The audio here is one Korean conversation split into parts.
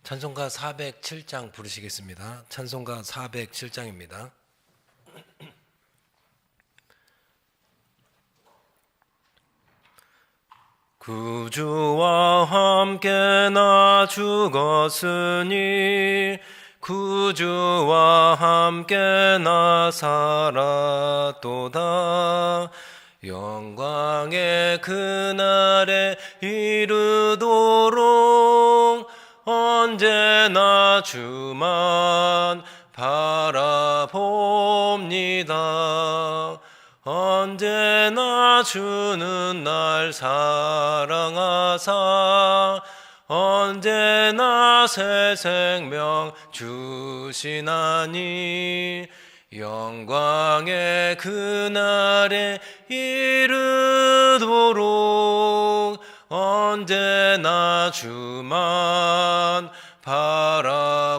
찬송가 407장 부르시겠습니다. 찬송가 407장입니다. 구주와 함께 나 죽었으니 구주와 함께 나 살았도다. 영광의 그날에 이르도록 언제나 주만 바라봅니다. 언제나 주는 날 사랑하사 언제나 새 생명 주시나니 영광의 그날에 이르도록 언제나 주만 바라봅니다.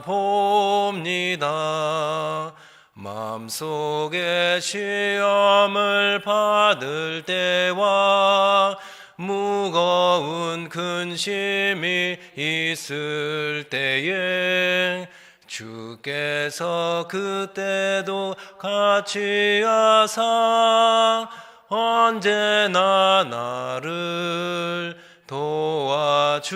마음속에 시험을 받을 때와 무거운 근심이 있을 때에 주께서 그때도 같이 하사 언제나 나를 도와주시네.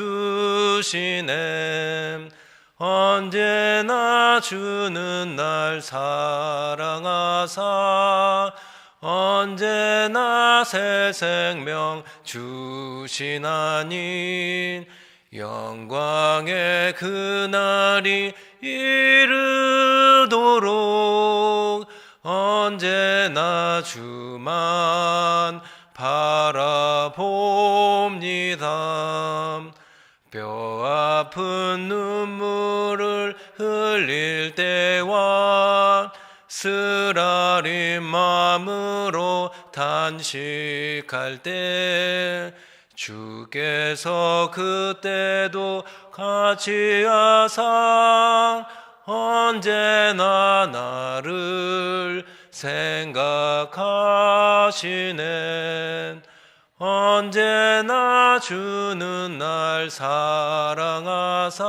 언제나 주는 날 사랑하사 언제나 새 생명 주시나니 영광의 그날이 이르도록 언제나 주만 바라봅니다. 뼈 아픈 눈물을 흘릴 때와 쓰라린 마음으로 단식할 때 주께서 그때도 같이 하사 언제나 나를 생각하시네. 언제나 주는 날 사랑하사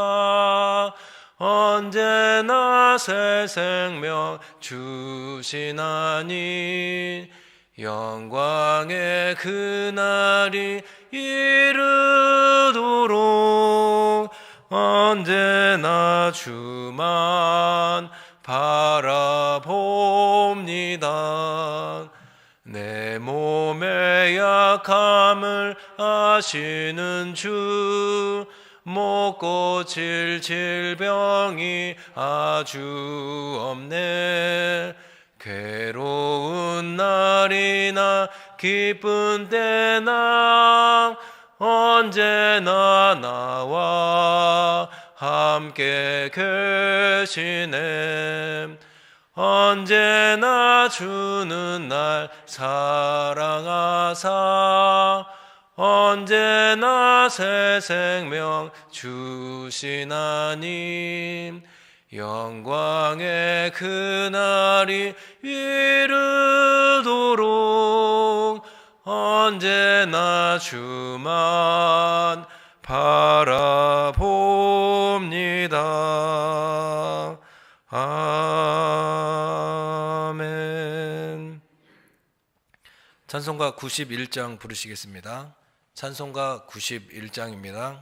언제나 새 생명 주시나니 영광의 그날이 이르도록 언제나 주만 바라봅니다. 내 몸의 약함을 아시는 주 못 고칠 질병이 아주 없네. 괴로운 날이나 기쁜 때나 언제나 나와 함께 계시네. 언제나 주는 날 사랑하사 언제나 새 생명 주시나니 영광의 그날이 이르도록 언제나 주만 바라봅니다. 아멘. 찬송가 91장 부르시겠습니다. 찬송가 91장입니다.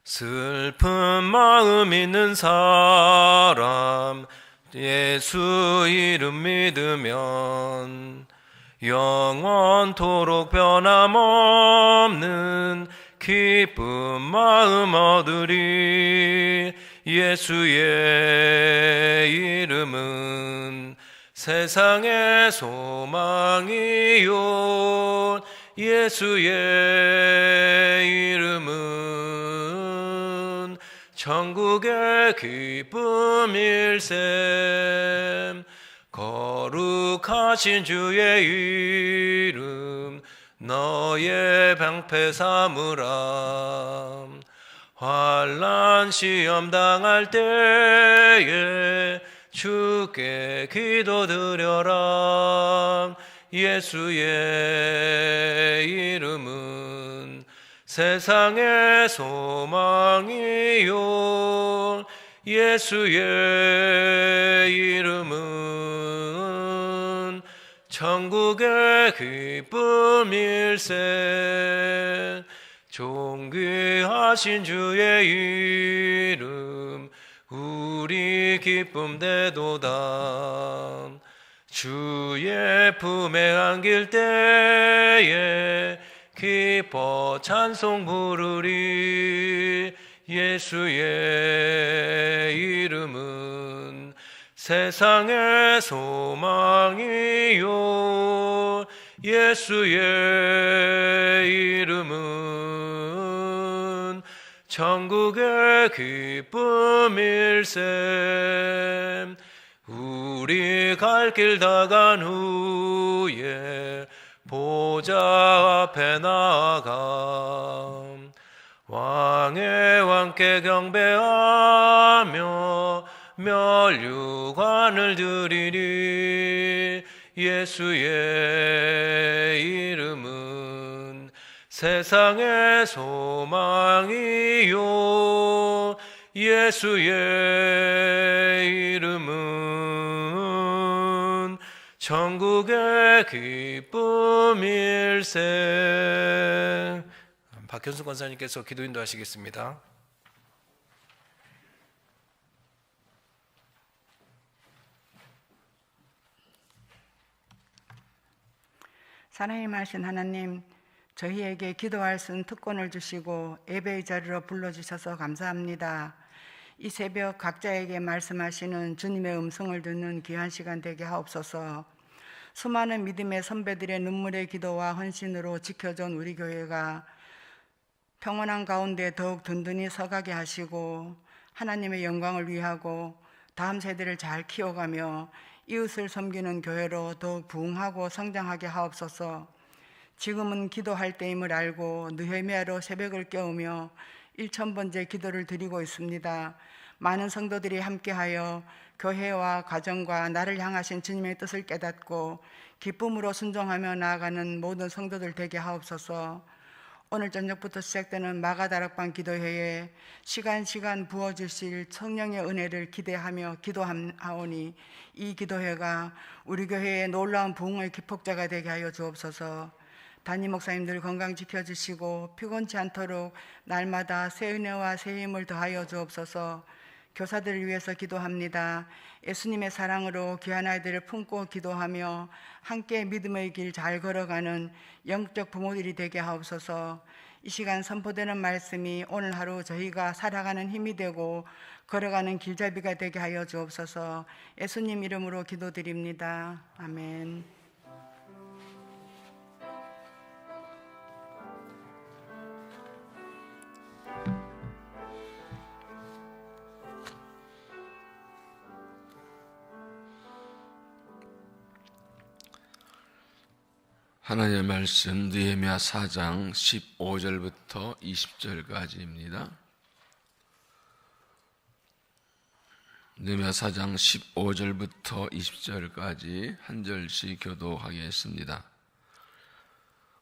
슬픈 마음 있는 사람 예수 이름 믿으면 영원토록 변함없는 기쁜 마음 얻으리. 예수의 이름은 세상의 소망이요 예수의 이름은 천국의 기쁨일셈. 거룩하신 주의 이름 너의 방패 삼으라. 환난 시험 당할 때에 주께 기도드려라. 예수의 이름은 세상의 소망이요 예수의 이름은 천국의 기쁨일세. 존귀하신 주의 이름 우리 기쁨 되도다. 주의 품에 안길 때에 기뻐 찬송 부르리. 예수의 이름은 세상의 소망이요 예수의 이름은 천국의 기쁨일세. 우리 갈 길 다 간 후에 보좌 앞에 나아가 왕의 왕께 경배하며 멸류관을 드리리. 예수의 이름은 세상의 소망이요 예수의 이름은 천국의 기쁨일세. 박현수 권사님께서 기도 인도하시겠습니다. 사랑임하신 하나님, 저희에게 기도할 수 있는 특권을 주시고 예배의 자리로 불러주셔서 감사합니다. 이 새벽 각자에게 말씀하시는 주님의 음성을 듣는 귀한 시간 되게 하옵소서. 수많은 믿음의 선배들의 눈물의 기도와 헌신으로 지켜준 우리 교회가 평온한 가운데 더욱 든든히 서가게 하시고 하나님의 영광을 위하고 다음 세대를 잘 키워가며 이웃을 섬기는 교회로 더욱 부흥하고 성장하게 하옵소서. 지금은 기도할 때임을 알고 느헤미야로 새벽을 깨우며 1000번째 기도를 드리고 있습니다. 많은 성도들이 함께하여 교회와 가정과 나를 향하신 주님의 뜻을 깨닫고 기쁨으로 순종하며 나아가는 모든 성도들 되게 하옵소서. 오늘 저녁부터 시작되는 마가다락방 기도회에 시간 부어주실 성령의 은혜를 기대하며 기도하오니 이 기도회가 우리 교회의 놀라운 부흥의 기폭자가 되게 하여 주옵소서. 담임 목사님들 건강 지켜주시고 피곤치 않도록 날마다 새 은혜와 새 힘을 더하여 주옵소서. 교사들을 위해서 기도합니다. 예수님의 사랑으로 귀한 아이들을 품고 기도하며 함께 믿음의 길 잘 걸어가는 영적 부모들이 되게 하옵소서. 이 시간 선포되는 말씀이 오늘 하루 저희가 살아가는 힘이 되고 걸어가는 길잡이가 되게 하여 주옵소서. 예수님 이름으로 기도드립니다. 아멘. 하나님의 말씀 느헤미야 4장 15절부터 20절까지입니다. 느헤미야 4장 15절부터 20절까지 한 절씩 교도하겠습니다.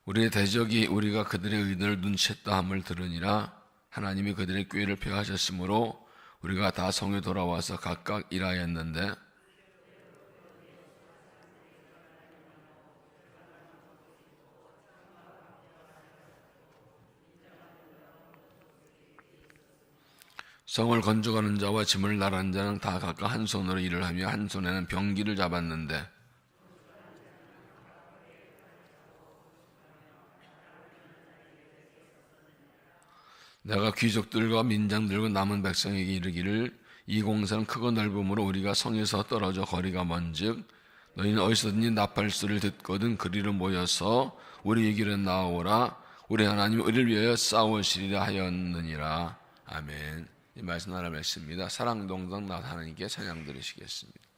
우리의 대적이 우리가 그들의 의논을 눈치챘다 함을 들으니라. 하나님이 그들의 꾀를 펴하셨으므로 우리가 다 성에 돌아와서 각각 일하였는데 성을 건져가는 자와 짐을 나르는 자는 다 각각 한 손으로 일을 하며 한 손에는 병기를 잡았는데 내가 귀족들과 민장들과 남은 백성에게 이르기를 이 공사는 크고 넓음으로 우리가 성에서 떨어져 거리가 먼즉 너희는 어디서든지 나팔소리를 듣거든 그리로 모여서 우리 길에 나오라. 우리 하나님이 우리를 위하여 싸우시리라 하였느니라. 아멘. 이 말씀 하나 맺습니다. 사랑동상 나 하나님께 찬양 드리시겠습니다.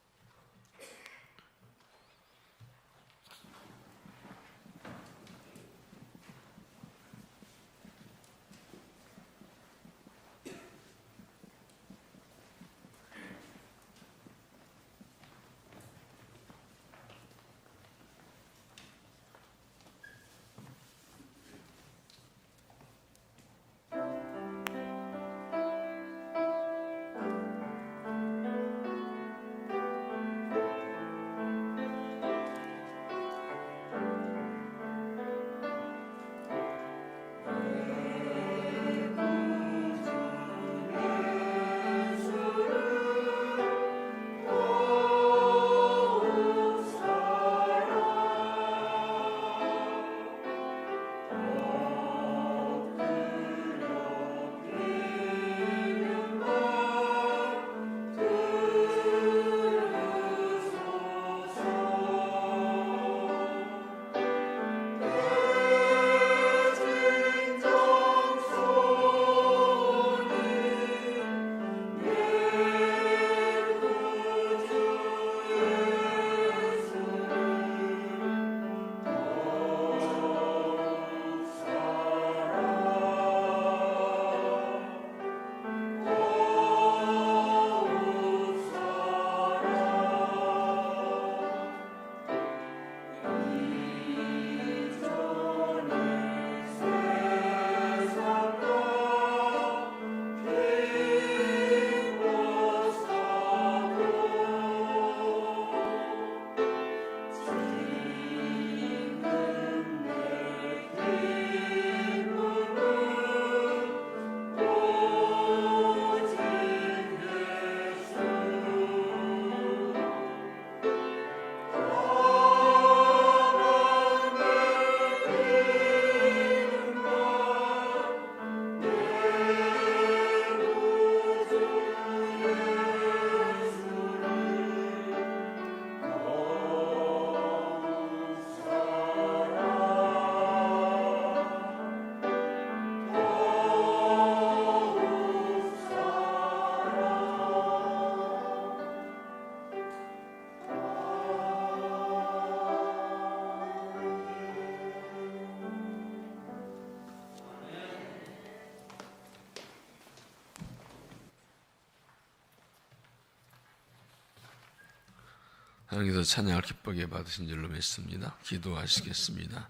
하나님께서 찬양을 기쁘게 받으신 줄로 믿습니다. 기도하시겠습니다.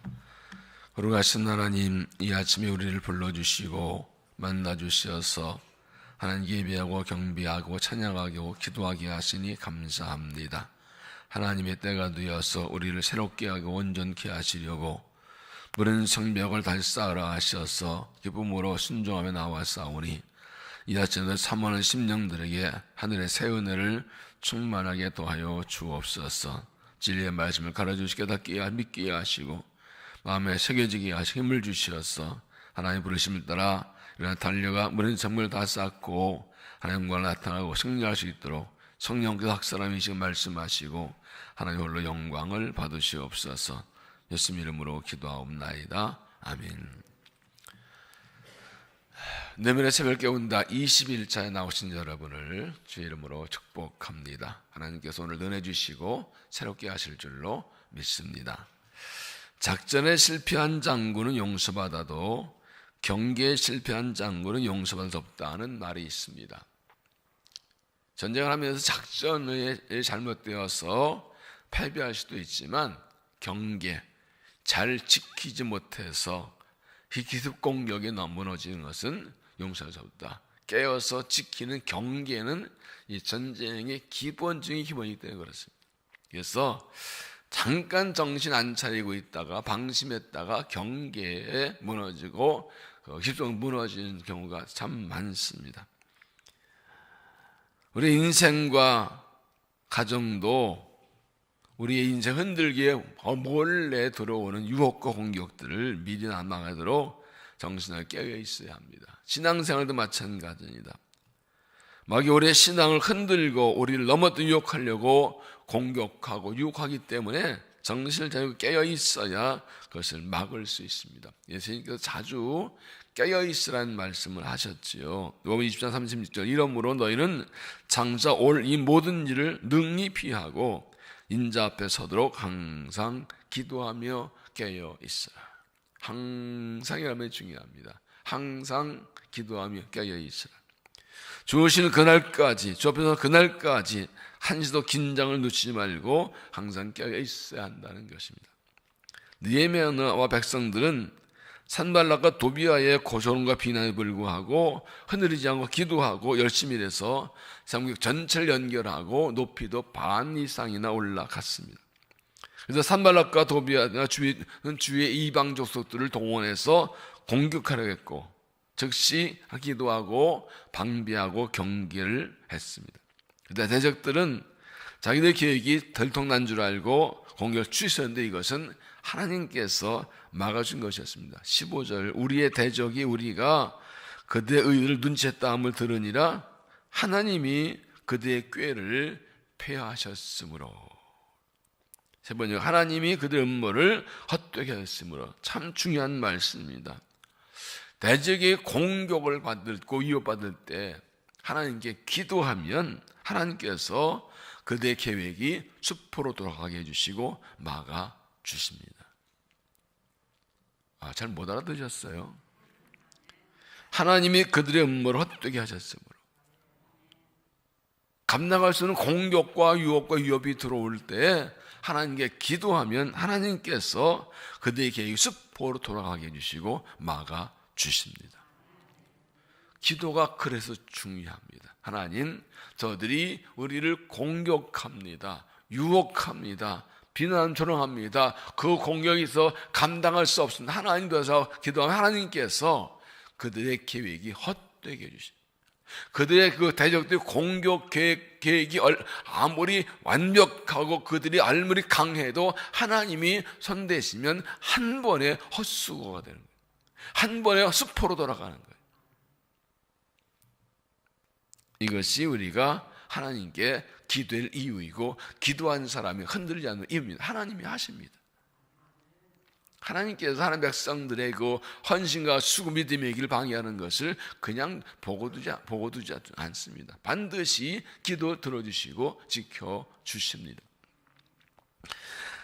거룩하신 하나님, 이 아침에 우리를 불러주시고 만나주시어서 하나님께 예배하고 경배하고 찬양하고 기도하게 하시니 감사합니다. 하나님의 때가 되어서 우리를 새롭게 하고 온전케 하시려고 무른 성벽을 다시 쌓으라 하셔서 기쁨으로 순종하며 나와싸우니 이 아침에 사모하는 심령들에게 하늘의 새 은혜를 충만하게 더하여 주옵소서. 진리의 말씀을 가르쳐주시게 깨닫게 믿게 하시고 마음에 새겨지게 하시고 힘을 주시어서 하나님의 부르심을 따라 일어나 달려가 무른 성벽을 다 쌓고 하나님과 나타나고 승리할 수 있도록 성령께서 학사람이시고 말씀하시고 하나님 홀로 영광을 받으시옵소서. 예수 이름으로 기도하옵나이다. 아멘. 내면의 새벽 깨운다 21차에 나오신 여러분을 주의 이름으로 축복합니다. 하나님께서 오늘 은혜 주시고 새롭게 하실 줄로 믿습니다. 작전에 실패한 장군은 용서받아도 경계에 실패한 장군은 용서받을 수 없다는 말이 있습니다. 전쟁을 하면서 작전에 잘못되어서 패배할 수도 있지만 경계 잘 지키지 못해서 기습 공격에 무너지는 것은 용서할 수 없다. 깨어서 지키는 경계는 이 전쟁의 기본적인 기본이기 때문에 그렇습니다. 그래서 잠깐 정신 안 차리고 있다가 방심했다가 경계에 무너지고 기습적으로 무너지는 경우가 참 많습니다. 우리 인생과 가정도 우리의 인생 흔들기에 몰래 들어오는 유혹과 공격들을 미리 막아도록 정신을 깨어 있어야 합니다. 신앙생활도 마찬가지입니다. 마귀 우리의 신앙을 흔들고 우리를 넘어뜨려 유혹하려고 공격하고 유혹하기 때문에 정신을 잘 깨어 있어야 그것을 막을 수 있습니다. 예수님께서 자주 깨어 있으라는 말씀을 하셨지요. 로마 20장 36절 이러므로 너희는 장차 올 이 모든 일을 능히 피하고 인자 앞에 서도록 항상 기도하며 깨어 있으라. 항상이라면 중요합니다. 항상 기도하며 깨어 있으라. 주 오시는 그날까지, 주 앞에서 그날까지 한시도 긴장을 놓치지 말고 항상 깨어 있어야 한다는 것입니다. 느헤미야와 백성들은 산발락과 도비아의 고소론과 비난에 불구하고 흐느리지 않고 기도하고 열심히 일해서 삼국 전체를 연결하고 높이도 반 이상이나 올라갔습니다. 그래서 산발락과 도비아가 주위의 이방 족속들을 동원해서 공격하려고 했고 즉시 기도하고 방비하고 경계를 했습니다. 그런데 대적들은 자기들 계획이 들통난 줄 알고 공격을 취소했는데 이것은 하나님께서 막아준 것이었습니다. 15절 우리의 대적이 우리가 그들의 의를 눈치했다함을 들으니라 하나님이 그들의 꾀를 폐하셨으므로. 세 번째 하나님이 그들의 음모를 헛되게 하셨으므로. 참 중요한 말씀입니다. 대적이 공격을 받고 위협받을 때 하나님께 기도하면 하나님께서 그들의 계획이 수포로 돌아가게 해주시고 막아주십니다. 잘 못 알아들으셨어요? 하나님이 그들의 음모를 헛되게 하셨으므로. 감당할 수 없는 공격과 유혹과 위협이 들어올 때 하나님께 기도하면 하나님께서 그들의 계획이 수포로 돌아가게 해주시고 막아주십니다. 기도가 그래서 중요합니다. 하나님, 저들이 우리를 공격합니다. 유혹합니다. 비난 조롱합니다. 그 공격에서 감당할 수 없습니다. 하나님 도와서 기도하면 하나님께서 그들의 계획이 헛되게 해주십니다. 그들의 그 대적들의 공격 계획이 아무리 완벽하고 그들이 아무리 강해도 하나님이 손대시면 한 번에 헛수고가 되는 거예요. 한 번에 수포로 돌아가는 거예요. 이것이 우리가 하나님께 기도할 이유이고 기도한 사람이 흔들리지 않는 이유입니다. 하나님이 하십니다. 하나님께서 하나님 백성들의 그 헌신과 수고 믿음의 길 방해하는 것을 그냥 보고 두지 않습니다. 반드시 기도 들어주시고 지켜주십니다.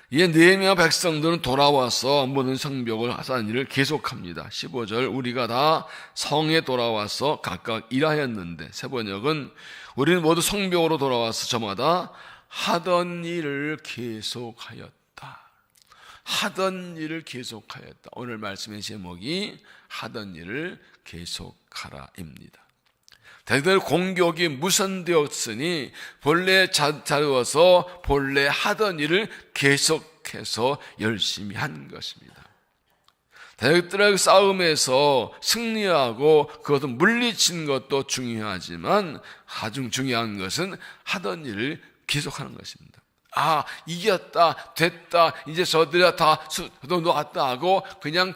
이에 느헤미야 백성들은 돌아와서 모든 성벽을 쌓는 일을 계속합니다. 15절 우리가 다 성에 돌아와서 각각 일하였는데 세 번역은 우리는 모두 성벽으로 돌아와서 저마다 하던 일을 계속하였다. 하던 일을 계속하였다. 오늘 말씀의 제목이 하던 일을 계속하라입니다. 대들 공격이 무산되었으니 본래 자루어서 본래 하던 일을 계속해서 열심히 한 것입니다. 대적들의 싸움에서 승리하고 그것을 물리친 것도 중요하지만 가장 중요한 것은 하던 일을 계속하는 것입니다. 아, 이겼다, 됐다, 이제 저들이 다 놓았다 하고 그냥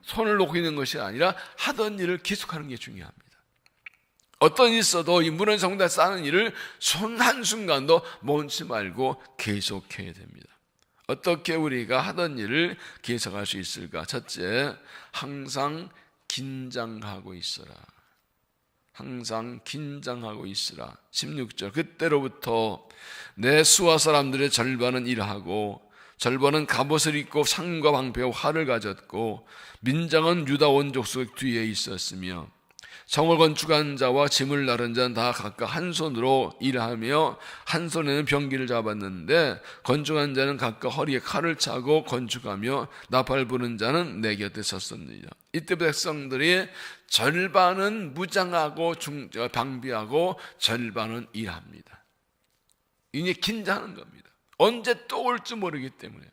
손을 놓고 있는 것이 아니라 하던 일을 계속하는 게 중요합니다. 어떤 일이 있어도 이 무너진 성당에 쌓는 일을 손 한순간도 멈추지 말고 계속해야 됩니다. 어떻게 우리가 하던 일을 계속할 수 있을까? 첫째, 항상 긴장하고 있어라. 항상 긴장하고 있으라. 16절, 그때로부터 내 수하 사람들의 절반은 일하고 절반은 갑옷을 입고 상과 방패와 활을 가졌고 민장은 유다 온 족속 뒤에 있었으며 성을 건축한 자와 짐을 나른 자는 다 각각 한 손으로 일하며 한 손에는 병기를 잡았는데 건축한 자는 각각 허리에 칼을 차고 건축하며 나팔 부는 자는 내 곁에 섰습니다. 이때 백성들이 절반은 무장하고 방비하고 절반은 일합니다. 이게 긴장하는 겁니다. 언제 또 올지 모르기 때문에.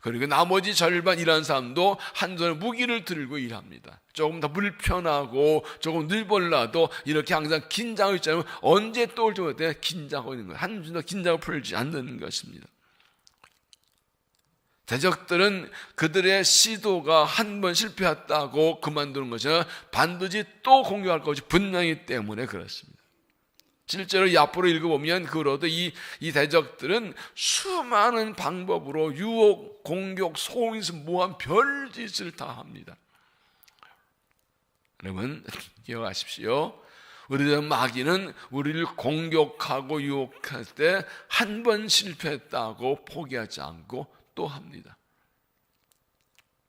그리고 나머지 절반 일하는 사람도 한 손에 무기를 들고 일합니다. 조금 더 불편하고 조금 늘벌라도 이렇게 항상 긴장하고 있잖아요. 언제 또 올지 모를 때 긴장하고 있는 거예요. 한 줌도 긴장을 풀지 않는 것입니다. 대적들은 그들의 시도가 한 번 실패했다고 그만두는 것이 아니라 반드시 또 공격할 것이 분명하기 때문에 그렇습니다. 실제로 이 앞으로 읽어보면 그로도 이 대적들은 수많은 방법으로 유혹, 공격, 소음에서 모한 별짓을 다 합니다. 여러분 기억하십시오. 우리들 마귀는 우리를 공격하고 유혹할 때 한 번 실패했다고 포기하지 않고 또 합니다.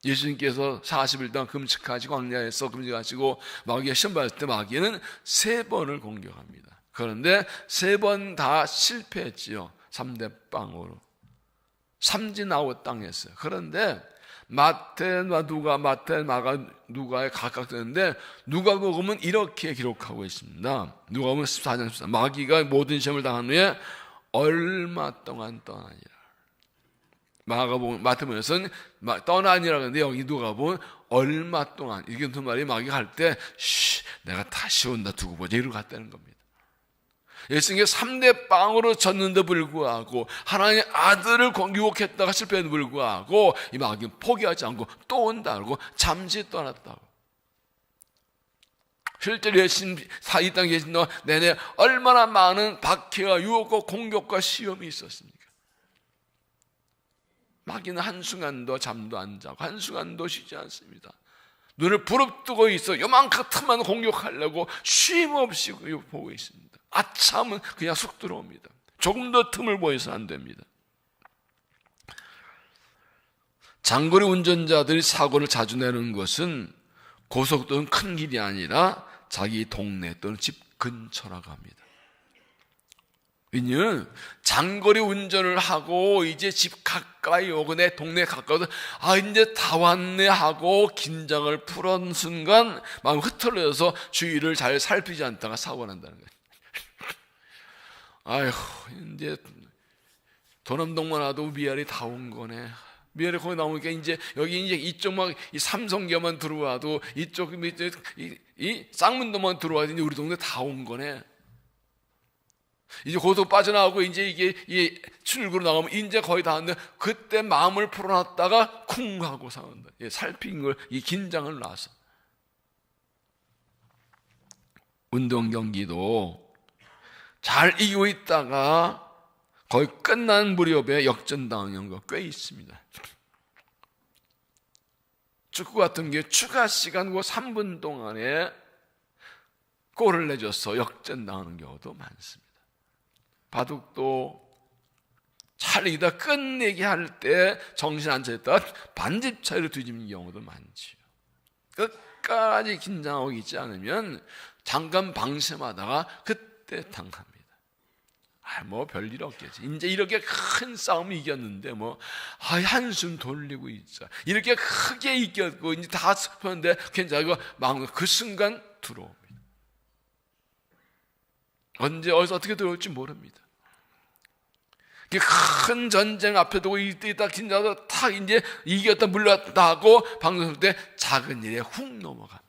예수님께서 40일 동안 금식하시고 광야에서 금식하시고 마귀가 시험 받을 때 마귀는 3번을 공격합니다. 그런데 3번 다 실패했지요. 3대 빵으로. 삼진아웃 당했어요. 그런데 마태와 누가에 각각 되는데 누가 보면 이렇게 기록하고 있습니다. 누가 보면 14장 14. 마귀가 모든 시험을 당한 후에 얼마 동안 떠나니라. 마태복음에서는 떠나니라 하는데 여기 누가 보면 얼마 동안 이게 무슨 말이 마귀가 할 때 내가 다시 온다 두고 보자 이러고 갔다는 겁니다. 예수님께서 3대 빵으로 졌는데 불구하고 하나님의 아들을 유혹했다가 실패했는데 불구하고 이 마귀는 포기하지 않고 또 온다고 잠시 떠났다고. 실제로 예수님 이 땅에 계신 동안 내내 얼마나 많은 박해와 유혹과 공격과 시험이 있었습니까? 마귀는 한순간도 잠도 안 자고 한순간도 쉬지 않습니다. 눈을 부릅뜨고 있어 요만큼 틈만 공격하려고 쉼없이 보고 있습니다. 아참은 그냥 쑥 들어옵니다. 조금 더 틈을 보여서는 안 됩니다. 장거리 운전자들이 사고를 자주 내는 것은 고속도로는 큰 길이 아니라 자기 동네 또는 집 근처라고 합니다. 왜냐하면 장거리 운전을 하고 이제 집 가까이 오고 내 동네 가까워서 이제 다 왔네 하고 긴장을 풀은 순간 마음이 흐트러져서 주위를 잘 살피지 않다가 사고가 난다는 거예요. 아휴 이제 도남동만 와도 미아리 다 온 거네. 미아리 거기 나오니까 이제 여기 이제 이쪽 막 이 삼성교만 들어와도 이쪽 이 쌍문도만 들어와도 이제 우리 동네 다 온 거네. 이제 고속 빠져나가고 이제 이게 출구로 나가면 이제 거의 다 왔는데 그때 마음을 풀어놨다가 쿵 하고 사온다. 살핀 걸 이 긴장을 놔서. 운동 경기도 잘 이기고 있다가 거의 끝난 무렵에 역전당한 경우가 꽤 있습니다. 축구 같은 게 추가 시간 3분 동안에 골을 내줘서 역전당하는 경우도 많습니다. 바둑도 잘 이기다 끝내기 할 때 정신 안 차렸다가 반집 차이로 뒤집는 경우도 많지요. 끝까지 긴장하고 있지 않으면 잠깐 방심하다가 그때 당합니다. 뭐 별일 없겠지. 이제 이렇게 큰 싸움 이겼는데 한숨 돌리고 있자. 이렇게 크게 이겼고 이제 다 스포는데 괜찮고 막 그 순간 들어옵니다. 언제 어디서 어떻게 들어올지 모릅니다. 큰 전쟁 앞에 두고 이때 긴장하다 탁 이제 이겼다 물렀다 하고 방송 때 작은 일에 훅 넘어갑니다.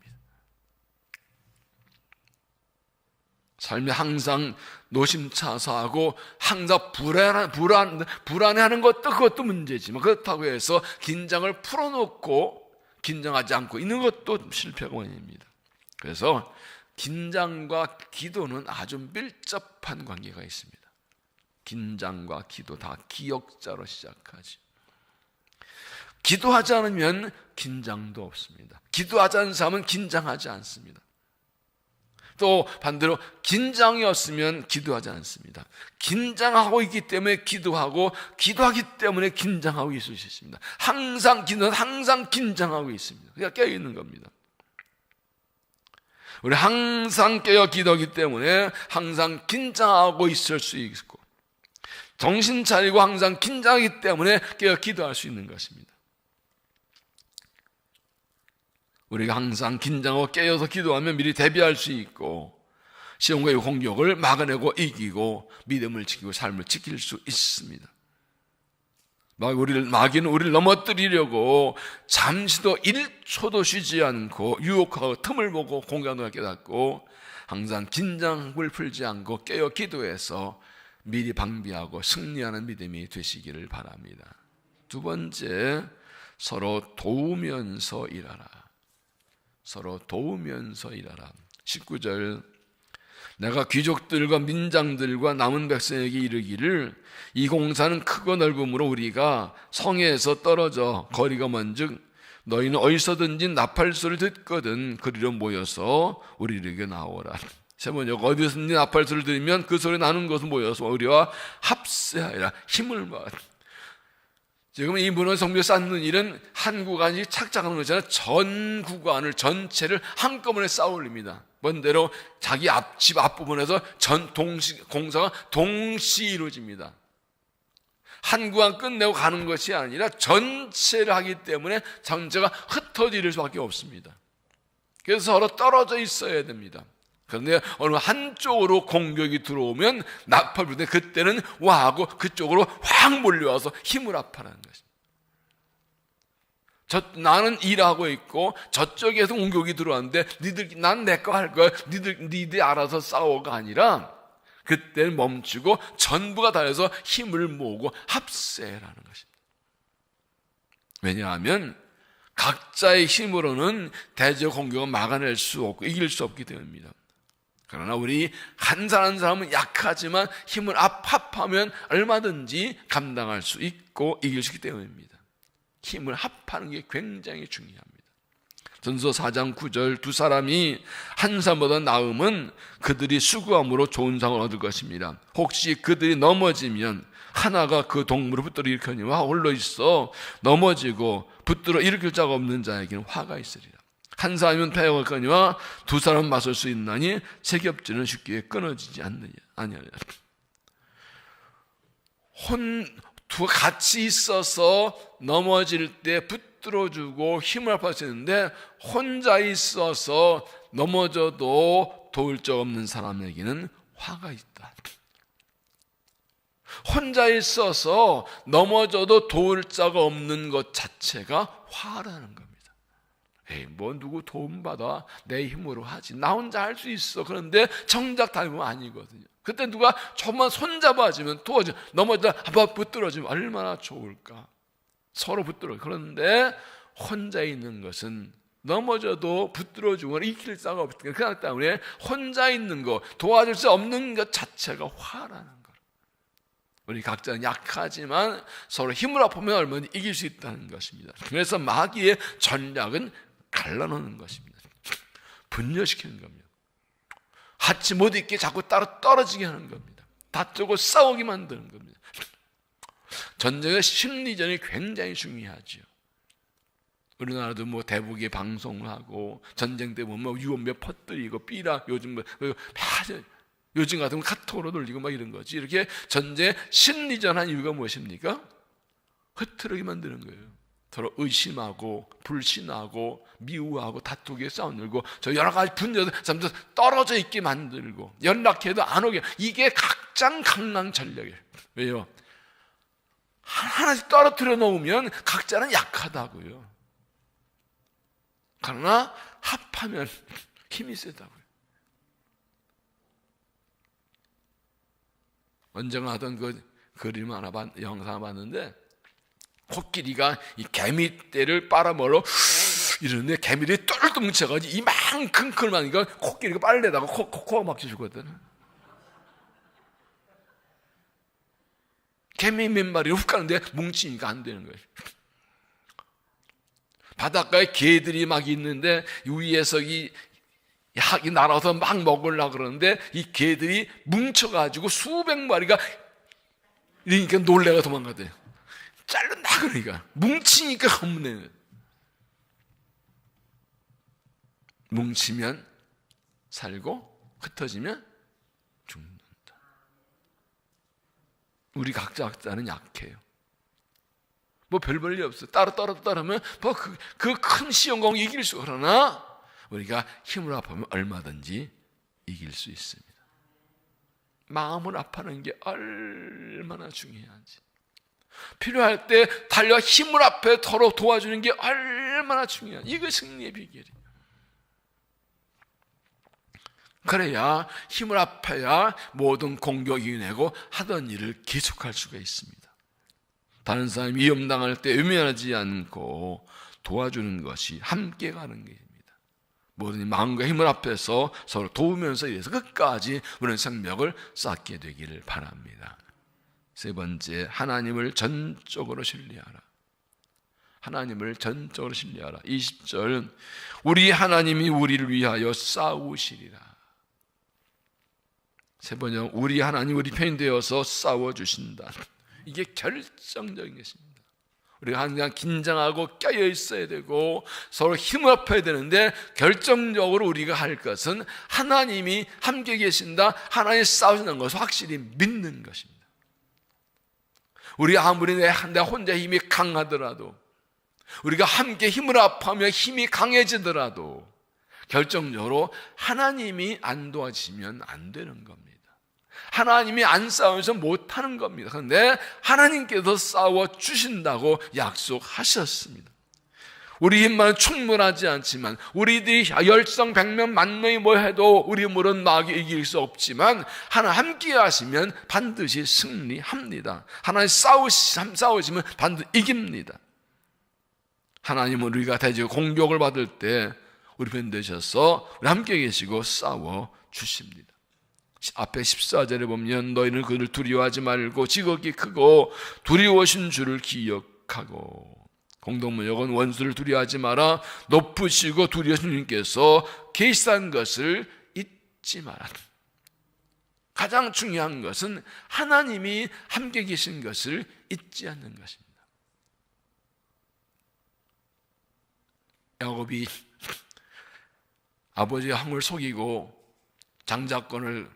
삶이 항상 노심차사하고 항상 불안해하는 것도 그것도 문제지만 그렇다고 해서 긴장을 풀어놓고 긴장하지 않고 있는 것도 실패가 원인입니다. 그래서 긴장과 기도는 아주 밀접한 관계가 있습니다. 긴장과 기도 다 기역자로 시작하지. 기도하지 않으면 긴장도 없습니다. 기도하지 않는 사람은 긴장하지 않습니다. 또 반대로 긴장이 없으면 기도하지 않습니다. 긴장하고 있기 때문에 기도하고 기도하기 때문에 긴장하고 있을 수 있습니다. 항상 기도는 항상 긴장하고 있습니다. 그러니까 깨어 있는 겁니다. 우리 항상 깨어 기도하기 때문에 항상 긴장하고 있을 수 있고 정신 차리고 항상 긴장하기 때문에 깨어 기도할 수 있는 것입니다. 우리가 항상 긴장하고 깨어서 기도하면 미리 대비할 수 있고 시험과의 공격을 막아내고 이기고 믿음을 지키고 삶을 지킬 수 있습니다. 마귀는 우리를 넘어뜨리려고 잠시도 1초도 쉬지 않고 유혹하고 틈을 보고 공격을 깨닫고 항상 긴장을 풀지 않고 깨어 기도해서 미리 방비하고 승리하는 믿음이 되시기를 바랍니다. 두 번째, 서로 도우면서 일하라. 서로 도우면서 일하라. 19절, 내가 귀족들과 민장들과 남은 백성에게 이르기를 이 공사는 크고 넓음으로 우리가 성에서 떨어져 거리가 먼즉 너희는 어디서든지 나팔소를 듣거든 그리로 모여서 우리에게 나오라. 세 번째, 어디서든지 나팔소를 들으면 그 소리 나는 것을 모여서 우리와 합세하리라. 힘을 모아. 지금 이 문헌 성벽 쌓는 일은 한 구간이 착착하는 것이잖아요. 전 구간을 전체를 한꺼번에 쌓아 올립니다. 번대로 자기 집 앞부분에서 공사가 동시에 이루어집니다. 한 구간 끝내고 가는 것이 아니라 전체를 하기 때문에 전체가 흩어질 수밖에 없습니다. 그래서 서로 떨어져 있어야 됩니다. 그런데 어느 한쪽으로 공격이 들어오면 나팔 불 때 그때는 와하고 그쪽으로 확 몰려와서 힘을 합하라는 것입니다. 나는 일하고 있고 저쪽에서 공격이 들어왔는데 난 내 거 할 거야. 니들이 알아서 싸워가 아니라 그때는 멈추고 전부가 다해서 힘을 모으고 합세라는 것입니다. 왜냐하면 각자의 힘으로는 대적 공격을 막아낼 수 없고 이길 수 없기 때문입니다. 그러나 우리 한 사람은 약하지만 힘을 합하면 얼마든지 감당할 수 있고 이길 수 있기 때문입니다. 힘을 합하는 게 굉장히 중요합니다. 전서 4장 9절, 두 사람이 한 사람보다 나음은 그들이 수고함으로 좋은 상을 얻을 것입니다. 혹시 그들이 넘어지면 하나가 그 동물을 붙들어 일으키니와 홀로 있어 넘어지고 붙들어 일으킬 자가 없는 자에게는 화가 있으리라. 한 사람이면 패역하거니와 두 사람은 맞설 수 있나니 세 겹지는 쉽게 끊어지지 아니하리라. 같이 있어서 넘어질 때 붙들어주고 힘을 합할 수 있는데 혼자 있어서 넘어져도 도울 자 없는 사람에게는 화가 있다. 혼자 있어서 넘어져도 도울 자가 없는 것 자체가 화라는 겁니다. 누구 도움받아 내 힘으로 하지, 나 혼자 할 수 있어. 그런데 정작 닮으면 아니거든요. 그때 누가 조금만 손잡아주면 도와줘, 넘어져 한번 붙들어주면 얼마나 좋을까. 서로 붙들어. 그런데 혼자 있는 것은 넘어져도 붙들어주거나 익힐 자가 없기 때문에 혼자 있는 거, 도와줄 수 없는 것 자체가 화라는 거. 우리 각자는 약하지만 서로 힘을 합하면 얼마나 이길 수 있다는 것입니다. 그래서 마귀의 전략은 갈라놓는 것입니다. 분열시키는 겁니다. 같이 못 있게 자꾸 따로 떨어지게 하는 겁니다. 다투고 싸우게 만드는 겁니다. 전쟁의 심리전이 굉장히 중요하죠. 우리나라도 대북에 방송을 하고 전쟁 때 보면 유언비어 퍼뜨리고 삐라 요즘 요즘 같으면 카톡으로 돌리고 막 이런 거지. 이렇게 전쟁 심리전한 이유가 무엇입니까? 흐트러게 만드는 거예요. 서로 의심하고 불신하고 미워하고 다투게 싸우고 저 여러 가지 분야들 잠시 떨어져 있게 만들고 연락해도 안 오게. 이게 각장 강랑 전략이에요. 왜요? 하나씩 떨어뜨려 놓으면 각자는 약하다고요. 그러나 합하면 힘이 세다고요. 언젠가 하던 그 그림 하나 영상 봤는데, 코끼리가 이 개미떼를 빨아먹으러 이러는데 개미들이 똘똘 뭉쳐가지고 이만큼 클만이니까 코끼리가 빨래다가 코가 막혀주거든. 개미 몇 마리를 훅 가는데 뭉치니까 안 되는 거예요. 바닷가에 개들이 막 있는데 위에서 이 약이 날아서 막 먹으려고 그러는데 이 개들이 뭉쳐가지고 수백 마리가 이러니까 놀래가 도망가대요. 자른다 그러니까. 뭉치니까 겁내는. 뭉치면 살고 흩어지면 죽는다. 우리 각자는 약해요. 뭐 별 볼일 없어. 따로 하면 뭐 그 큰 시험공 이길 수. 그러나 우리가 힘을 합하면 얼마든지 이길 수 있습니다. 마음을 합하는 게 얼마나 중요한지. 필요할 때 달려 힘을 합해 서로 도와주는 게 얼마나 중요한지. 이게 승리의 비결이에요. 그래야 힘을 합해야 모든 공격이 이겨내고 하던 일을 계속할 수가 있습니다. 다른 사람이 위험당할 때 외면하지 않고 도와주는 것이 함께 가는 것입니다. 모든 마음과 힘을 합해서 서로 도우면서 이래서 끝까지 우리는 생명을 쌓게 되기를 바랍니다. 세 번째, 하나님을 전적으로 신뢰하라. 하나님을 전적으로 신뢰하라. 20절, 우리 하나님이 우리를 위하여 싸우시리라. 세 번째, 우리 하나님 우리 편이 되어서 싸워주신다. 이게 결정적인 것입니다. 우리가 항상 긴장하고 깨어 있어야 되고 서로 힘을 합해야 되는데, 결정적으로 우리가 할 것은 하나님이 함께 계신다, 하나님이 싸우신다는 것을 확실히 믿는 것입니다. 우리 아무리 내 혼자 힘이 강하더라도, 우리가 함께 힘을 합하며 힘이 강해지더라도 결정적으로 하나님이 안 도와주시면 안 되는 겁니다. 하나님이 안 싸워서 못하는 겁니다. 그런데 하나님께서 싸워주신다고 약속하셨습니다. 우리 힘만 충분하지 않지만, 우리들이 열성 백명 만명이 뭐 해도 우리 힘으로는 마귀 이길 수 없지만 하나님 함께 하시면 반드시 승리합니다. 하나님 싸우시면 반드시 이깁니다. 하나님은 우리가 대적 공격을 받을 때 우리 편 되셔서 우리 함께 계시고 싸워주십니다. 앞에 14절에 보면 너희는 그를 두려워하지 말고 지극히 크고 두려우신 주를 기억하고, 공동문역은 원수를 두려워하지 마라, 높으시고 두려우신 주님께서 계시한 것을 잊지 마라. 가장 중요한 것은 하나님이 함께 계신 것을 잊지 않는 것입니다. 야곱이 아버지의 형을 속이고 장자권을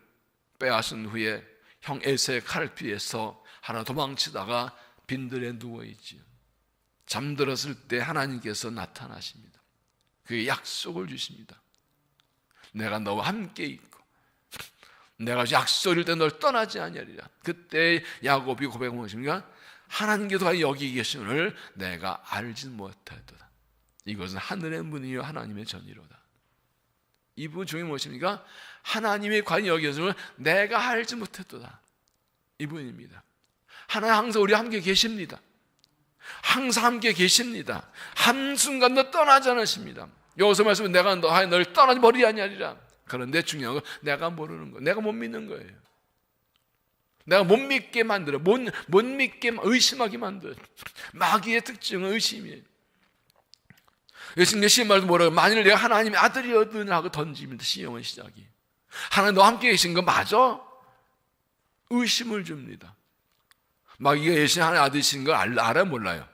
빼앗은 후에 형 에서의 칼을 피해서 하나 도망치다가 빈들에 누워있지요. 잠들었을 때 하나님께서 나타나십니다. 그게 약속을 주십니다. 내가 너와 함께 있고 내가 약속일 때 널 떠나지 아니하리라. 그때 야곱이 고백한 것입니까? 하나님께서 여기 계심을 내가 알지 못하였도다. 이것은 하늘의 문이요 하나님의 전이로다. 이 부분 중에 무엇입니까? 하나님의 과연 여기 계심을 내가 알지 못했도다. 이 부분입니다. 하나님 항상 우리 함께 계십니다. 항상 함께 계십니다. 한순간도 떠나지 않으십니다. 여기서 말씀은 내가 널 떠나지 버리지 아니하리라. 그런데 중요한 건 내가 모르는 거예요. 내가 못 믿는 거예요. 내가 못 믿게 만들어, 못 믿게 의심하게 만들어. 마귀의 특징은 의심이에요. 예수님의 시험말도 뭐라고, 만일 내가 하나님의 아들이었든 하고 던집니다. 시험의 시작이. 하나님 너 함께 계신 거 맞아? 의심을 줍니다. 마귀가 예수님 하나님 아들이신 걸 알아요, 몰라요?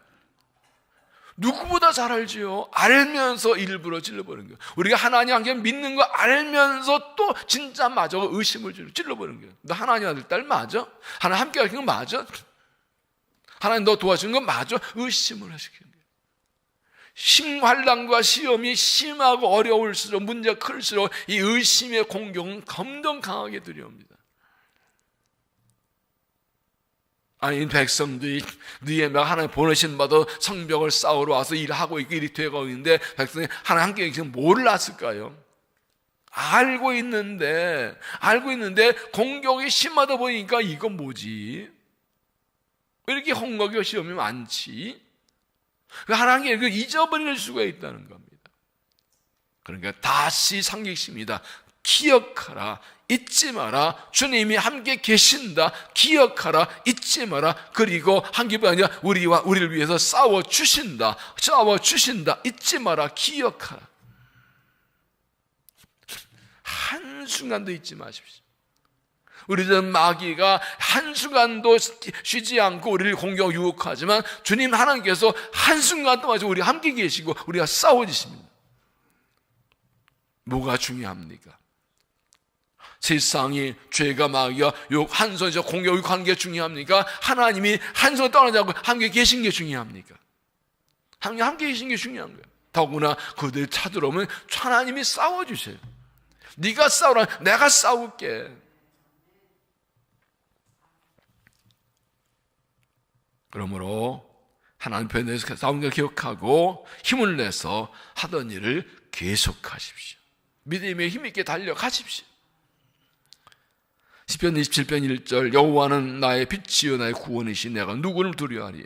누구보다 잘 알지요. 알면서 일부러 찔러버리는 거예요. 우리가 하나님 한 개 믿는 거 알면서 또 진짜 맞아 의심을 찔러버리는 거예요. 너 하나님 아들 딸 맞아? 하나님 함께 하신 거 맞아? 하나님 너 도와준 거 맞아? 의심을 하시는 거예요. 심환란과 시험이 심하고 어려울수록 문제가 클수록 이 의심의 공격은 점점 강하게 들여옵니다. 아니 백성들이 느헤미야가 하나님 보내신 바다 성벽을 쌓으러 와서 일하고 있고 일이 되고 있는데 백성이 하나님 함께 계시면 몰랐을까요? 알고 있는데 공격이 심하다 보니까 이건 뭐지? 왜 이렇게 홍각과 시험이 많지? 하나님께 잊어버릴 수가 있다는 겁니다. 그러니까 다시 상기시킵니다. 기억하라, 잊지 마라. 주님이 함께 계신다. 기억하라, 잊지 마라. 그리고 한 개뿐 아니라 우리를 위해서 싸워 주신다. 잊지 마라, 기억하라. 한순간도 잊지 마십시오. 우리들 마귀가 한순간도 쉬지 않고 우리를 공격하고 유혹하지만 주님 하나님께서 한순간 동안 우리 함께 계시고 우리가 싸워주십니다. 뭐가 중요합니까? 세상이 죄가 마귀가 한손에서 공격 유혹하는 게 중요합니까? 하나님이 한손에 떠나지 않고 함께 계신 게 중요합니까? 함께 계신 게 중요한 거예요. 더구나 그들 찾으러 오면 하나님이 싸워주세요. 네가 싸우라, 내가 싸울게. 그러므로 하나님 편에 대해서 싸운 걸 기억하고 힘을 내서 하던 일을 계속하십시오. 믿음에 힘있게 달려가십시오. 시편 27편 1절 여호와는 나의 빛이요 나의 구원이시 내가 누구를 두려워하리요.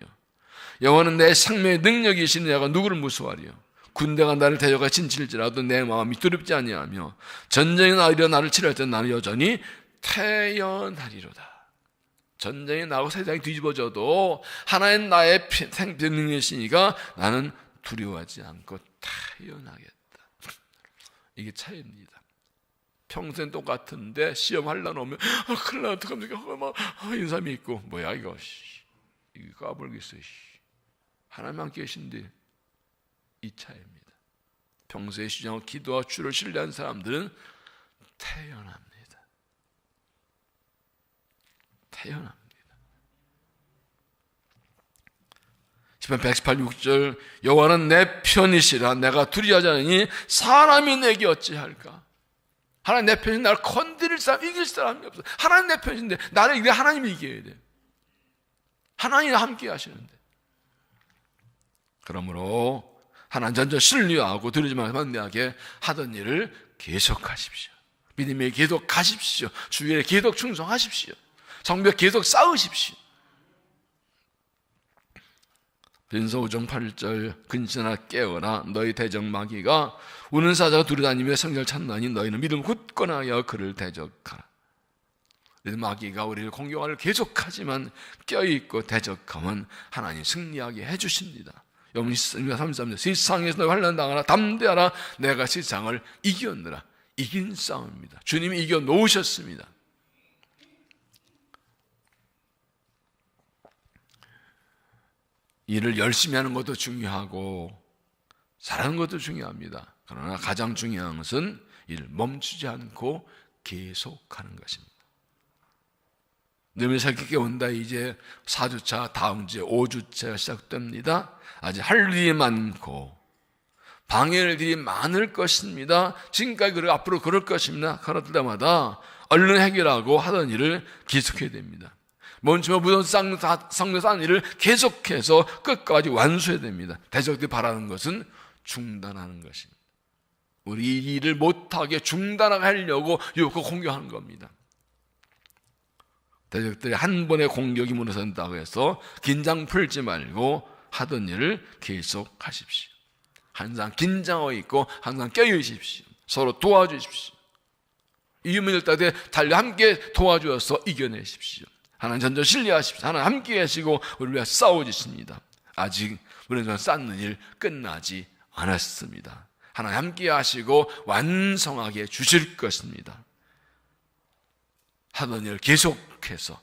여호와는 내 생명의 능력이시니 내가 누구를 무서워하리요. 군대가 나를 대적하여 진칠지라도 내 마음이 두렵지 아니하며 전쟁이 나이려 나를 치료할 때 나는 여전히 태연하리로다. 전쟁이 나고 세상이 뒤집어져도 하나님 나의 능력이시니까 나는 두려워하지 않고 태연하겠다. 이게 차이입니다. 평생 똑같은데 시험하려면 오면 큰일 나 어떡합니까? 이런 사람이 있고 뭐야 이거 까불겠어. 하나님 함께 계신데 이 차이입니다. 평소에 시장하고 기도와 주를 신뢰한 사람들은 태연합니다. 시편 118절 여호와는 내 편이시라 내가 두려워하지 않으니 사람이 내게 어찌할까? 하나님 내 편이 나를 건드릴 사람 이길 사람이 없어. 하나님 내 편인데 나를 이겨 하나님이 이겨야 돼. 하나님이 함께 하시는데. 그러므로 하나님 전적 신뢰하고 두려워하지 말고 만대하게 하던 일을 계속하십시오. 믿음에 계속 가십시오. 주일에 계속 충성하십시오. 성벽 계속 쌓으십시오. 빈소우정 8절 근신하라 깨어라 너희 대적 마귀가 우는 사자가 두루다니며 성전을 찾나니 너희는 믿음 굳건하여 그를 대적하라. 마귀가 우리를 공격하려 계속하지만 껴있고 대적하면 하나님 승리하게 해주십니다. 여러분 33절 세상에서 너희 환난 당하라 담대하라 내가 세상을 이겼느라. 이긴 싸움입니다. 주님이 이겨 놓으셨습니다. 일을 열심히 하는 것도 중요하고 잘하는 것도 중요합니다. 그러나 가장 중요한 것은 일을 멈추지 않고 계속하는 것입니다. 너희는 새끼게 온다. 이제 4주차 다음 주에 5주차가 시작됩니다. 아직 할 일이 많고 방해들이 많을 것입니다. 지금까지 그리고 앞으로 그럴 것입니다. 그럴 때마다 얼른 해결하고 하던 일을 계속해야 됩니다. 멈추며 무덤 쌓는 일을 계속해서 끝까지 완수해야 됩니다. 대적들이 바라는 것은 중단하는 것입니다. 우리 이 일을 못하게 중단하게 하려고 유혹하고 공격하는 겁니다. 대적들이 한 번의 공격이 무너진다고 해서 긴장 풀지 말고 하던 일을 계속하십시오. 항상 긴장하고 있고 항상 깨어있십시오. 서로 도와주십시오. 이유민을 따대 달려 함께 도와주어서 이겨내십시오. 하나님 전적 신뢰하십시오. 하나님 함께 하시고 우리를 위해 싸워주십니다. 아직 우리는 쌓는 일 끝나지 않았습니다. 하나님 함께 하시고 완성하게 주실 것입니다. 하던 일 계속해서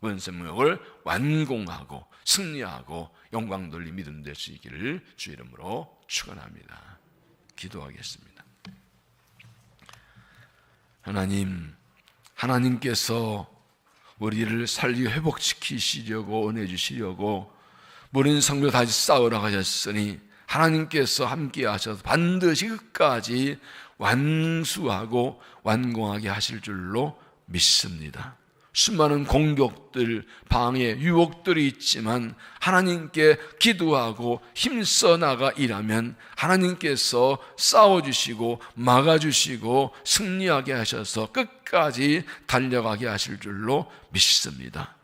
문생명을 완공하고 승리하고 영광 돌린 믿음 될 수 있기를 주 이름으로 축원합니다. 기도하겠습니다. 하나님께서 우리를 살리고 회복시키시려고 은혜 주시려고 모든 성도 다시 싸우러 가셨으니 하나님께서 함께 하셔서 반드시 끝까지 완수하고 완공하게 하실 줄로 믿습니다. 수많은 공격들, 방해, 유혹들이 있지만 하나님께 기도하고 힘써 나가 일하면 하나님께서 싸워주시고 막아주시고 승리하게 하셔서 끝까지 달려가게 하실 줄로 믿습니다.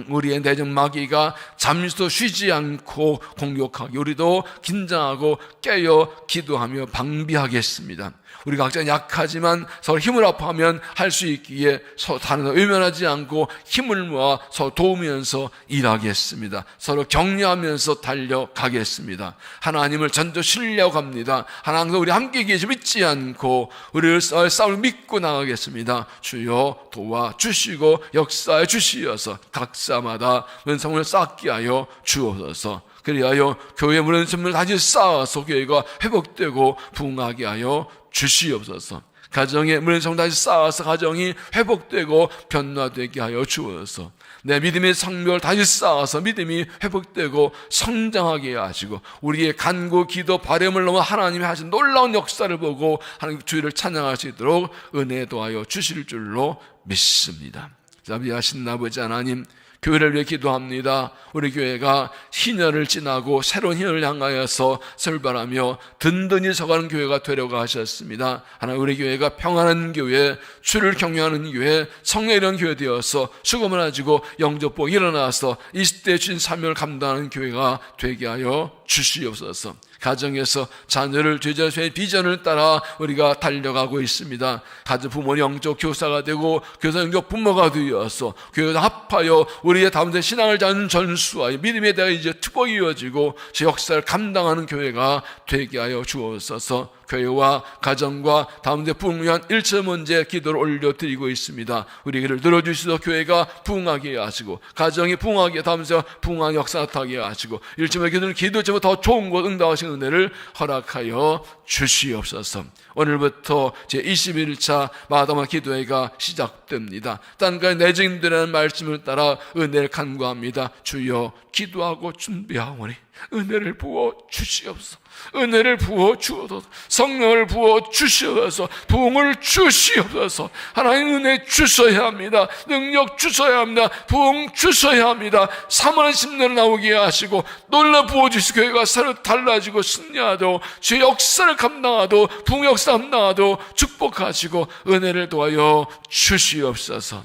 우리의 내적 마귀가 잠시도 쉬지 않고 공격하기, 우리도 긴장하고 깨어 기도하며 방비하겠습니다. 우리 각자 약하지만 서로 힘을 합하면 할 수 있기에 서로 다른 외면하지 않고 힘을 모아 서로 도우면서 일하겠습니다. 서로 격려하면서 달려가겠습니다. 하나님을 전도 신뢰합니다. 하나님께서 우리 함께 계시 믿지 않고 우리를 싸움을 믿고 나가겠습니다. 주여 도와주시고 역사해 주시어서 각자마다 은성을 쌓게 하여 주옵소서. 그리하여 교회의 문을 다시 쌓아서 교회가 회복되고 부흥하게 하여 주시옵소서. 가정의 문성 다시 쌓아서 가정이 회복되고 변화되게 하여 주옵소서. 내 믿음의 성벽을 다시 쌓아서 믿음이 회복되고 성장하게 하시고 우리의 간구, 기도, 바람을 넘어 하나님이 하신 놀라운 역사를 보고 하나님 주의를 찬양할 수 있도록 은혜 도하여 주실 줄로 믿습니다. 자비하신 아버지 하나님, 교회를 위해 기도합니다. 우리 교회가 희년을 지나고 새로운 희년을 향하여서 설발하며 든든히 서가는 교회가 되려고 하셨습니다. 하나님, 우리 교회가 평안한 교회, 주를 경외하는 교회, 성령의 이런 교회 되어서 수고만 가지고 영접보고 일어나서 이 시대에 주신 사명을 감당하는 교회가 되게 하여 주시옵소서. 가정에서 자녀를 제자의 비전을 따라 우리가 달려가고 있습니다. 가정 부모님 영적 교사가 되고 교사 영적 부모가 되어서 교회가 합하여 우리의 다음세 신앙을 자는 전수하여 믿음에 대해 이제 투복이 이어지고 제 역사를 감당하는 교회가 되게 하여 주옵소서. 교회와 가정과 다음세 부흥을 위한 일체 문제 기도를 올려드리고 있습니다. 우리 기도를 들어주시서 교회가 부흥하게 하시고 가정이 부흥하게 다음세 부흥한 역사 나타나게 하시고 일체의 기도를 기도처럼 더 좋은 곳 응답하시는 은혜를 허락하여 주시옵소서. 오늘부터 제21차 마다마 기도회가 시작됩니다. 땅과 내증인들의 말씀을 따라 은혜를 간구합니다. 주여 기도하고 준비하오니 은혜를 부어 주시옵소서. 은혜를 부어 주옵소서. 성령을 부어 주시옵소서. 부흥을 주시옵소서. 하나님 은혜 주셔야 합니다. 능력 주셔야 합니다. 부흥 주셔야 합니다. 사모하는 심령을 나오게 하시고 놀라 부어 주시고 교회가 새로 달라지고 승리하도 주의 역사를 감당하도 부흥 역사 감당하도 축복하시고 은혜를 도하여 주시옵소서.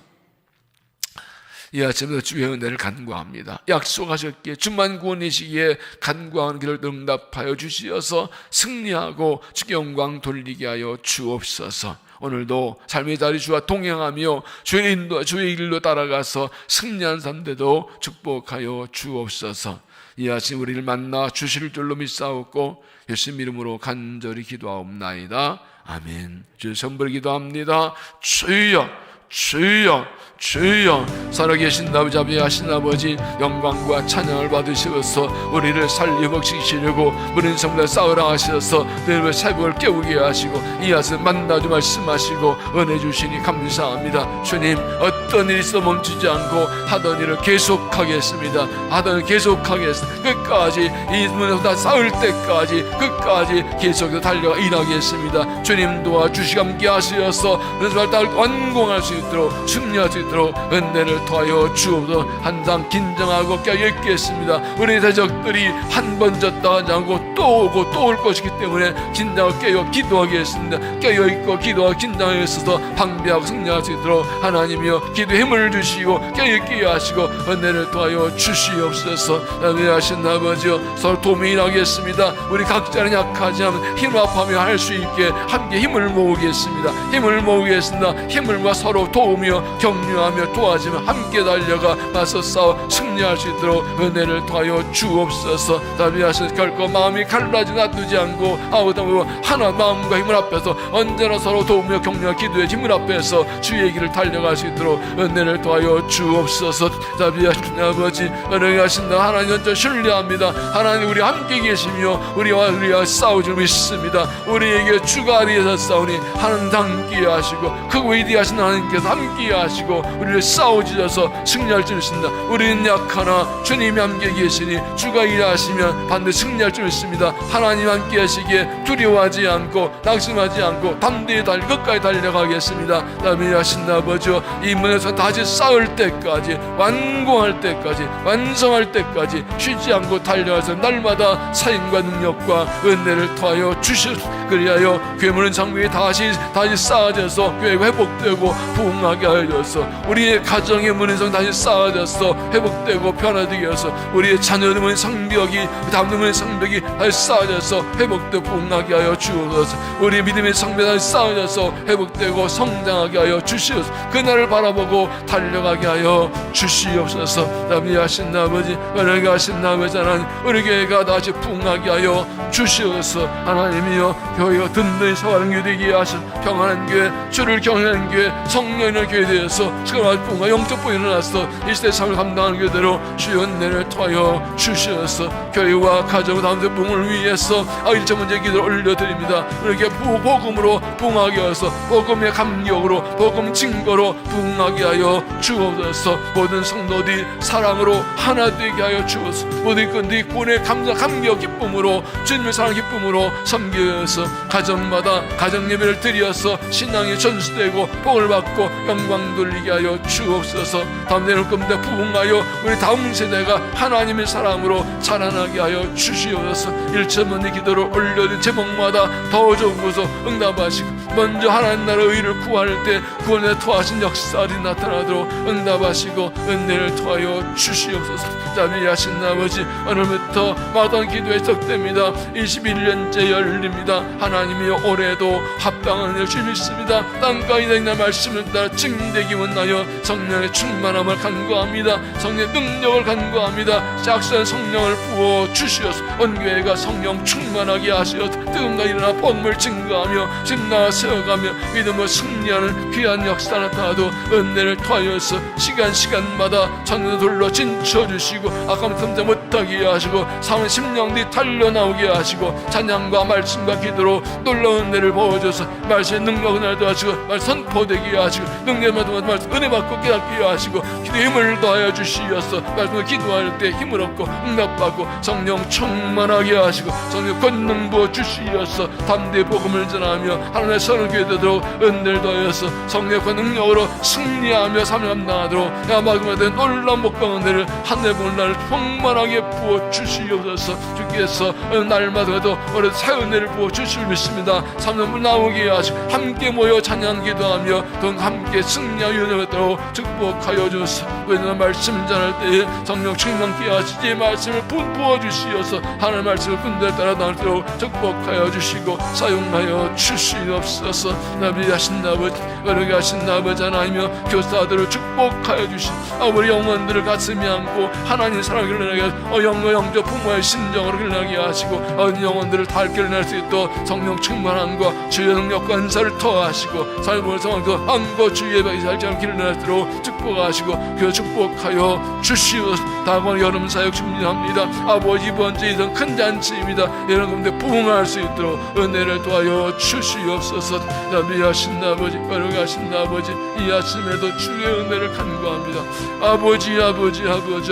이 아침에도 주의 은혜를 간구합니다. 약속하셨기에 주만 구원이시기에 간구하는 길을 응답하여 주시어서 승리하고 주께 영광 돌리게 하여 주옵소서. 오늘도 삶의 자리 주와 동행하며 주의 길로 따라가서 승리한 삶대도 축복하여 주옵소서. 이 아침 우리를 만나 주실 줄로 믿사옵고 예수님 이름으로 간절히 기도하옵나이다. 아멘. 주의 선불 기도합니다. 주여 주여 주여, 살아계신 아버지, 자비하신 아버지, 영광과 찬양을 받으셔서 우리를 살리시려고 무린 성도에 싸우라 하셔서 늘 새벽을 깨우게 하시고 이 아침 만나주 말씀하시고 은혜 주시니 감사합니다. 주님, 어떤 일이 있어 멈추지 않고 하던 일을 계속하겠습니다. 하던 일을 계속하겠습니다. 끝까지 이 문에서 다 싸울 때까지 끝까지 계속 달려 일하겠습니다. 주님 도와주시고 함께 하시어서 그래서 다 완공할 수 있도록 승리할 수 있도록 은혜를 더하여 주옵소서. 항상 긴장하고 깨어있겠습니다. 우리 대적들이 한 번 졌다 하지 않고 또 오고 또 올 것이기 때문에 긴장하고 깨어 기도하겠습니다. 깨어있고 기도하고 긴장하여 있어서 방비하고 승리할 수 있도록 하나님이여 기도에 힘을 주시고 깨어있게 하시고 은혜를 더하여 주시옵소서. 자비하신 아버지여, 서로 도움이 일하겠습니다. 우리 각자는 약하지만 힘을 합하며 할 수 있게 함께 힘을 모으겠습니다. 힘을 모으겠습니다. 힘을 모아 서로 도우며 격려하며 도와주며 함께 달려가 맞서 싸워 승리할 수 있도록 은혜를 더하여 주옵소서. 다비하신 결코 마음이 갈라지 놔두지 않고 아우다고 하나 마음과 힘을 앞에서 언제나 서로 도우며 격려하며 기도의 힘을 앞에서 주의 길을 달려갈 수 있도록 은혜를 더하여 주옵소서. 다비하신 아버지 은혜하신다 하나님 먼저 신뢰합니다. 하나님 우리 함께 계시며 우리와 싸우지 믿습니다. 우리에게 주가 아리에서 싸우니 하나님 함께 하시고 그 위대하신 하나님께서 함께 하시고 우리를 싸우지셔서 승리할 줄 믿습니다. 우리는 약하나 주님이 함께 계시니 주가 일하시면 반드시 승리할 줄 믿습니다. 하나님 함께 하시기에 두려워하지 않고 낙심하지 않고 담대히 끝까지 달려가겠습니다. 다비하신 아버지여 이 문에서 다시 싸울 때까지 완공할 때까지 완성할 때까지 쉬지 않고 달려가서 날마다 사인과 능력과 은혜를 더하여 주시옵소서. 그리하여 괴물은 장벽이 다시 쌓아져서 교회가 회복되고 부흥하게 하여서 우리의 가정의 문에서 다시 쌓아져서 회복되고 변화되게 해서 우리의 자녀의 문 성벽이 다음 문의 성벽이 다시 쌓아져서 회복되고 부흥하게 하여 주옵소서. 우리의 믿음의 성벽이 다시 쌓아져서 회복되고 성장하게 하여 주시옵소서. 그날을 바라보고 달려가게 하여 주시옵소서. 다비하신 아버지 은혜하신 아버지 하나님 우리 교회가 다시 부흥하게 하여 주시옵소서. 하나님이여 교회가 든든히 서가는 교회 되게 하신 평안한 교회 주를 경외하는 교회 성령의 교회 되어서 시간과 부흥과 영적 부흥이 일어나서 이 시대 삶을 감당하는 교회대로 주의 은혜를 토하여 주시옵소서. 교회와 가정 다음세 부흥을 위해서 일차 문제 기도를 올려드립니다. 이렇게 복음으로 부흥하게 하여서 복음의 감격으로 복음 증거로 부흥하게 하여 주옵소서. 모든 성도들이 사랑으로 하나 되게 하여 주옵소서. 모든 끈들이 구원의 감격 기쁨으로 주님의 사랑 기쁨으로 섬겨서 가정마다 가정 예배를 드려서 신앙이 전수되고 복을 받고 영광 돌리게 하여 주옵소서. 다음 내일 겁니다. 부흥하여 우리 다음 세대가 하나님의 사랑으로 자라나게 하여 주시옵소서. 일천문의 기도를 올려드린 제목마다 더 좋은 곳으로 응답하시고 먼저 하나님 나라의 의를 구할 때 구원에 토하신 역사들이 나타나도록 응답하시고 은혜를 토하여 주시옵소서. 자비하신 아버지 오늘부터 마땅한 기도에 적됩니다. 21년째 열립니다. 하나님이여 올해도 합당한 일을 믿습니다. 땅까지 내 말씀을 따라 증대기 원하여 성령의 충만함을 간구합니다. 성령의 능력을 간구합니다. 짝수한 성령을 부어 주시어서 온 교회가 성령 충만하게 하시어 뜨거움과 일어나 복음을 증거하며 진나 세워가며 믿음으로 승리하는 귀한 역사 나타나도 은혜를 토하여서 시간마다 천국에 돌러 진쳐주시고 아까운 틈새 못하게 하시고 사원 심령들이 달려나오게 하시고 찬양과 말씀과 기도로 놀라운 은혜를 보여줘서 말씀의 능력을 날도하시고 말씀 선포되게 하시고 능력마다 말씀 은혜 받고 깨닫게 하시고 기도의 힘을 더하여 주시어서 말씀을 기도할 때 힘을 얻고 응답받고 성령 충만하게 하시고 성령 권능 부어 주시어서 담대히 복음을 전하며 하나님의 선을 기도하도록 은혜를 더하여서 성령과 능력으로 승리하며 삶을 감당하도록 야마금에 대한 놀라운 복과 은혜를 하늘의 본날을 충만하게 부어 주시옵소서. 주께서 날마다도 오래 새 은혜를 부어 주실 믿습니다. 삶을 나오게 하시고 함께 모여 찬양 기도하며 또 함께 승리하여 은혜로 축복하여 주소서. 왜냐하면 말씀 전할 때에 성령 충만케 하시지 말씀을 부어 주시어서 하나님의 말씀을 군대에 따라 나누도록 축복하여 주시고 사용하여 주시옵소서. 나비하신 아버지 어려가신 아버지 하나님이여 교사들을 축복하여 주시고 우리 영혼들을 가슴에 안고 하나님 사랑을 흘러나게 하시고 영적 부모의 심정으로 흘러나게 하시고 영혼들을 다 깨어날 수 있도록 성령 충만함과 주의 능력과 은사를 더하시고 삶을 성황도 안고 주의 발자를 길러내도록 축복하시고 그 축복하여 주시옵소서. 다가오는 여름 사역 준비합니다. 아버지 이번 주 이전 큰 잔치입니다. 여러분들 부흥할 수 있도록 은혜를 도와여 주시옵소서. 나비하신 아버지 걸어가신 아버지 이 아침에도 주의 은혜를 간구합니다. 아버지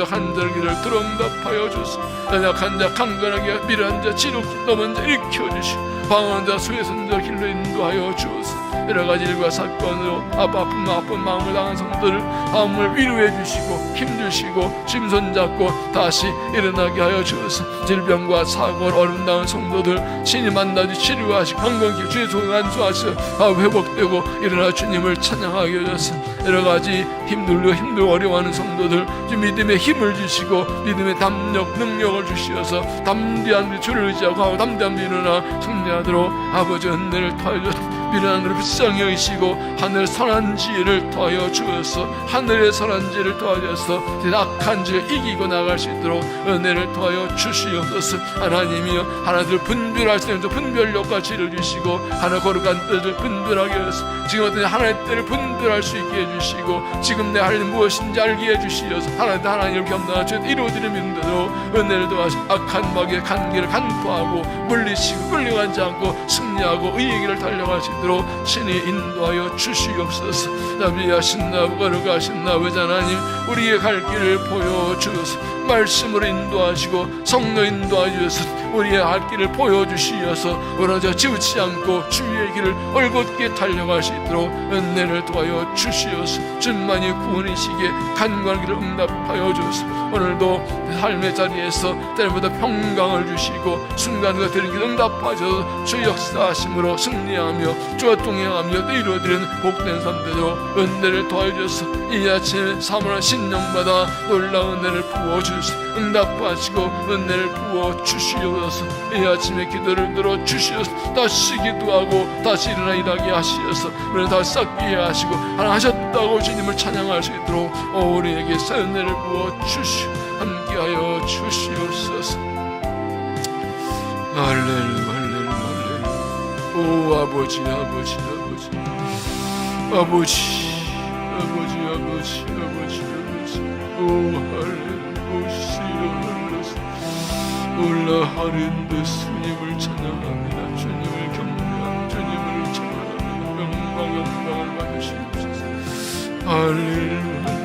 한절기를 들응답하여 주소서. 연약한 자 강건하게 밀한 자 지룩 넘은 자 일으켜주시고 방황한 자 수혜선 자 길로 인도하여 주소서. 여러가지 일과 사건으로 아픈 마음을 당한 성도들 마음을 위로해 주시고 힘주시고 심손 잡고 다시 일어나게 하여 주소서. 질병과 사고로 어려운 성도들 신이 만나주 치료하시고 건강히 주의 손을 안수하시어 회복되고 일어나 주님을 찬양하게 하소서. 여러가지 힘들고 어려워하는 성도들 주 믿음의 힘을 주시고 믿음의 담력 능력을 주시어서 담대한 주를 의지하고 담대한 일어나 승리하도록 아버지 은혜를 더하여 주소서. 미련한 하늘을 불쌍히 여기시고 하늘 선한 지혜를 더하여 주어서 하늘의 선한 지혜를 더하여서 악한 지를 이기고 나갈 수 있도록 은혜를 더하여 주시옵소서. 하나님이여 하나님을 분별할 수 있는 분별력과 지혜를 주시고 하나 거룩한 뜻을 분별하게 하소서. 지금 어떤 하나님의 뜻을 분별할 수 있게 해주시고 지금 내 할 일은 무엇인지 알게 해주시어서 하나님을 겸손하여 이루어지는 믿음대로 은혜를 더하시고 악한 마귀의 간계를 간파하고 물리치고 끌려가지 않고 승리하고 의의 길을 달려갈 수 있도록 신이 인도하여 주시옵소서. 나비하신 나 거룩하신 나 외자 하나님 우리의 갈 길을 보여주소서. 말씀으로 인도하시고 성로 인도하셔서 우리의 갈 길을 보여주시어서 무너져 지우치 않고 주의 길을 올곧게 달려갈 수 있도록 은혜를 도와여 주시어서 주만이 구원이시기에 간구하는 길을 응답하여 주소서. 오늘도 삶의 자리에서 때마다 평강을 주시고 순간과 드리는 길 응답하셔서 주 역사하심으로 승리하며 주와 동행하며 이루어드리는 복된 삶대로 은혜를 도와주셔서 이 아침에 사모하는 신령마다 놀라운 은혜를 부어주소서. 응답하시고 은혜를 부어주시옵소서. 이 아침에 기도를 들어주시옵소서. 다시 기도하고 다시 일어나 일하게 하시어서 우리를 다시 쌓게 하시고 하나 하셨다고 주님을 찬양할 수 있도록 우리에게 은혜를 부어주시오 함께하여 주시옵소서. 할렐루야 할렐루야 할렐루야. 오 아버지 아버지 아버지 아버지 아버지 아버지 아버지 아버지 오 할렐루야 시로로스 올라 하는데 주님을 찬양합니다. 주님을 경배합니다. 주님을 찬양합니다. 영광을 받으시옵소서. 할렐루야